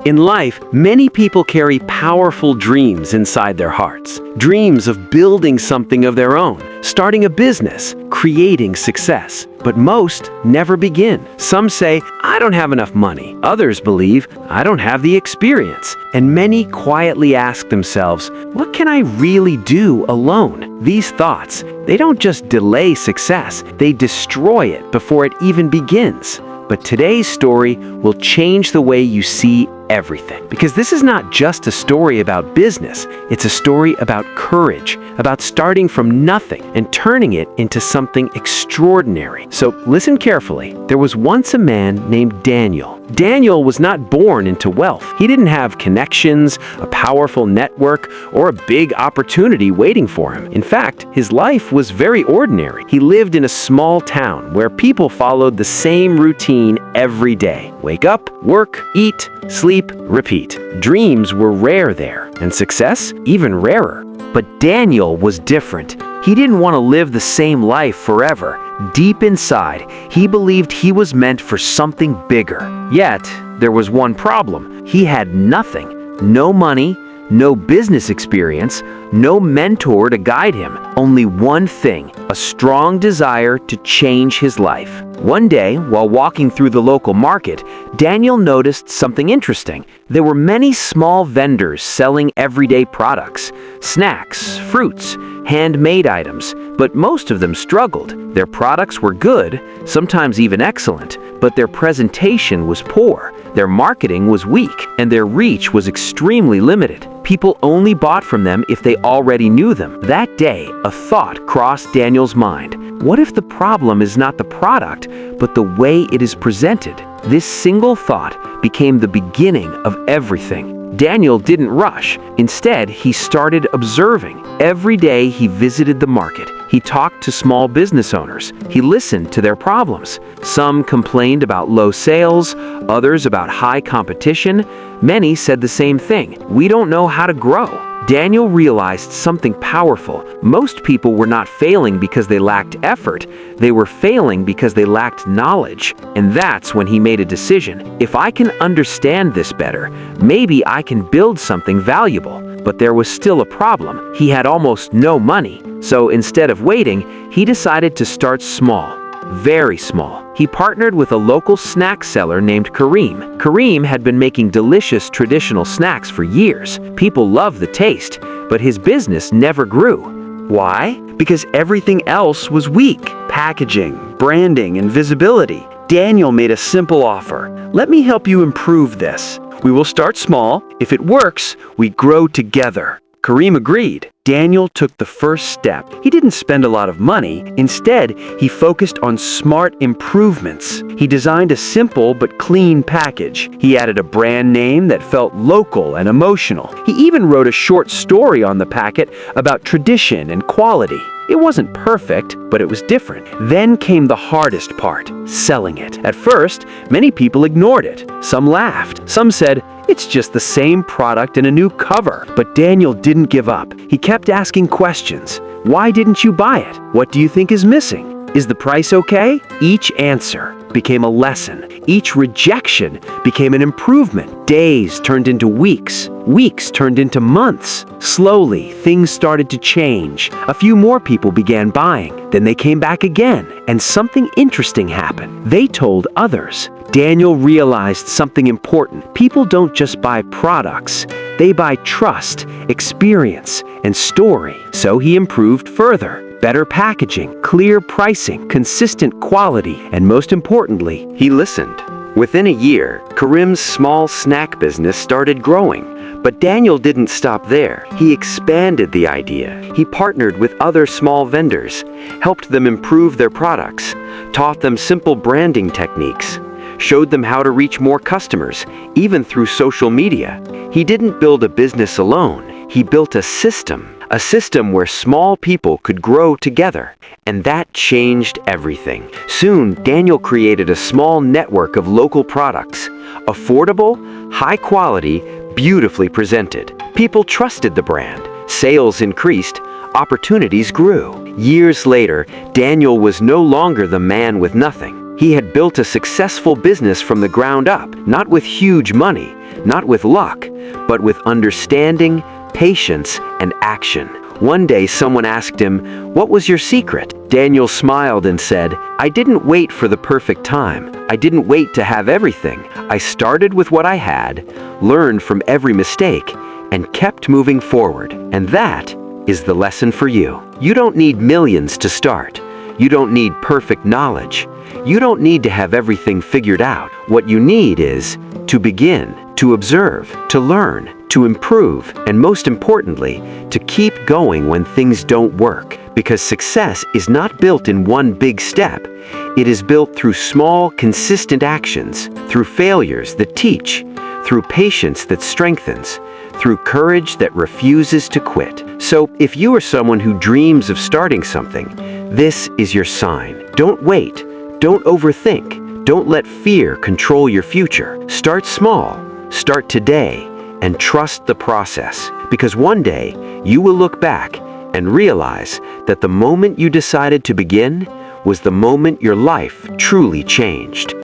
In life, many people carry powerful dreams inside their hearts. Dreams of building something of their own, starting a business, creating success. But most never begin. Some say, I don't have enough money. Others believe, I don't have the experience. And many quietly ask themselves, what can I really do alone? These thoughts, they don't just delay success, they destroy it before it even begins. But today's story will change the way you see everything. Because this is not just a story about business, it's a story about courage, about starting from nothing and turning it into something extraordinary. So listen carefully. There was once a man named Daniel. Daniel was not born into wealth. He didn't have connections, a powerful network, or a big opportunity waiting for him. In fact, his life was very ordinary. He lived in a small town where people followed the same routine every day. Wake up, work, eat, sleep, repeat. Dreams were rare there, and success even rarer. But Daniel was different. He didn't want to live the same life forever. Deep inside, he believed he was meant for something bigger. Yet, there was one problem. He had nothing. No money, no business experience, no mentor to guide him. Only one thing, a strong desire to change his life. One day, while walking through the local market, Daniel noticed something interesting. There were many small vendors selling everyday products, snacks, fruits, handmade items, but most of them struggled. Their products were good, sometimes even excellent, but their presentation was poor, their marketing was weak, and their reach was extremely limited. People only bought from them if they already knew them. That day, a thought crossed Daniel's mind. What if the problem is not the product, but the way it is presented? This single thought became the beginning of everything. Daniel didn't rush. Instead, he started observing. Every day he visited the market. He talked to small business owners. He listened to their problems. Some complained about low sales, others about high competition. Many said the same thing. We don't know how to grow. Daniel realized something powerful. Most people were not failing because they lacked effort. They were failing because they lacked knowledge. And that's when he made a decision. If I can understand this better, maybe I can build something valuable. But there was still a problem. He had almost no money. So instead of waiting, he decided to start small. Very small. He partnered with a local snack seller named Kareem. Kareem had been making delicious traditional snacks for years. People loved the taste, but his business never grew. Why? Because everything else was weak. Packaging, branding, and visibility. Daniel made a simple offer. Let me help you improve this. We will start small. If it works, we grow together. Kareem agreed. Daniel took the first step. He didn't spend a lot of money. Instead, he focused on smart improvements. He designed a simple but clean package. He added a brand name that felt local and emotional. He even wrote a short story on the packet about tradition and quality. It wasn't perfect, but it was different. Then came the hardest part, selling it. At first, many people ignored it. Some laughed. Some said, it's just the same product in a new cover. But Daniel didn't give up. He kept asking questions. Why didn't you buy it? What do you think is missing? Is the price okay? Each answer became a lesson. Each rejection became an improvement. Days turned into weeks. Weeks turned into months. Slowly, things started to change. A few more people began buying. Then they came back again, and something interesting happened. They told others. Daniel realized something important. People don't just buy products. They buy trust, experience, and story. So he improved further. Better packaging, clear pricing, consistent quality, and most importantly, he listened. Within a year, Kareem's small snack business started growing. But Daniel didn't stop there. He expanded the idea. He partnered with other small vendors, helped them improve their products, taught them simple branding techniques, showed them how to reach more customers, even through social media. He didn't build a business alone. He built a system where small people could grow together. And that changed everything. Soon, Daniel created a small network of local products, affordable, high quality, beautifully presented. People trusted the brand. Sales increased. Opportunities grew. Years later, Daniel was no longer the man with nothing. He had built a successful business from the ground up, not with huge money, not with luck, but with understanding, patience, and action. One day someone asked him, "What was your secret?" Daniel smiled and said, "I didn't wait for the perfect time. I didn't wait to have everything. I started with what I had, learned from every mistake, and kept moving forward." And that is the lesson for you. You don't need millions to start. You don't need perfect knowledge. You don't need to have everything figured out. What you need is to begin, to observe, to learn, to improve, and most importantly, to keep going when things don't work. Because success is not built in one big step. It is built through small, consistent actions, through failures that teach, through patience that strengthens, through courage that refuses to quit. So, if you are someone who dreams of starting something, this is your sign. Don't wait. Don't overthink. Don't let fear control your future. Start small. Start today. And trust the process. Because one day, you will look back and realize that the moment you decided to begin was the moment your life truly changed.